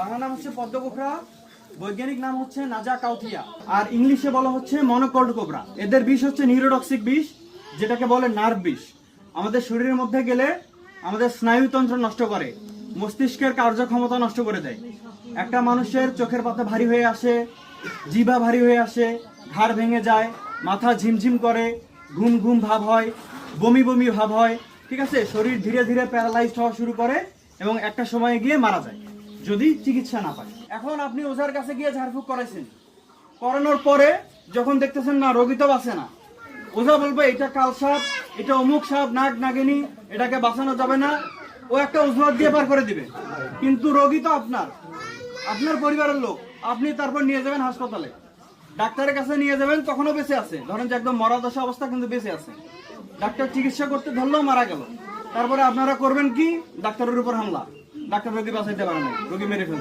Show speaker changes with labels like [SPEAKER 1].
[SPEAKER 1] বাংলা নাম হচ্ছে পদ্মপোখরা, বৈজ্ঞানিক নাম হচ্ছে নাজা কাউথিয়া, আর ইংলিশে বলা হচ্ছে মনোকল্ড কোবরা। এদের বিষ হচ্ছে নিউরোটক্সিক বিষ, যেটাকে বলে নার্ভ বিষ। আমাদের শরীরের মধ্যে গেলে আমাদের স্নায়ুতন্ত্র নষ্ট করে, মস্তিষ্কের কার্যক্ষমতা নষ্ট করে দেয়। একটা মানুষের চোখের পাতা ভারী হয়ে আসে, জিভা ভারী হয়ে আসে, ঘাড় ভেঙে যায়, মাথা ঝিমঝিম করে, ঘুম ঘুম ভাব হয়, বমি বমি ভাব হয়, ঠিক আছে। শরীর ধীরে ধীরে প্যারালাইজড হওয়া শুরু করে এবং একটা সময়ে গিয়ে মারা যায় যদি চিকিৎসা না পায়। এখন আপনি ওঝার কাছে গিয়ে ঝাড়ফুঁক করাইছেন, করানোর পরে যখন দেখতেছেন না রোগী তো বাঁচে না, ওঝা বলবে এটা কাল সাপ, এটা অমুক সাপ, নাগ নাগিনী, এটাকে বাঁচানো যাবে না, ও একটা অজুহাত দিয়ে পার করে দিবে। কিন্তু রোগী তো আপনার পরিবারের লোক। আপনি তারপর নিয়ে যাবেন হাসপাতালে, ডাক্তারের কাছে নিয়ে যাবেন, তখনও বেঁচে আছে, ধরেন যে একদম মরা দশা অবস্থা কিন্তু বেঁচে আছে, ডাক্তার চিকিৎসা করতে ধরলেও মারা গেল। তারপরে আপনারা করবেন কি? ডাক্তারের উপর হামলা, ডাক্তার রোগী বাঁচাইতে পারে না, রোগী মেরে ফেলবে।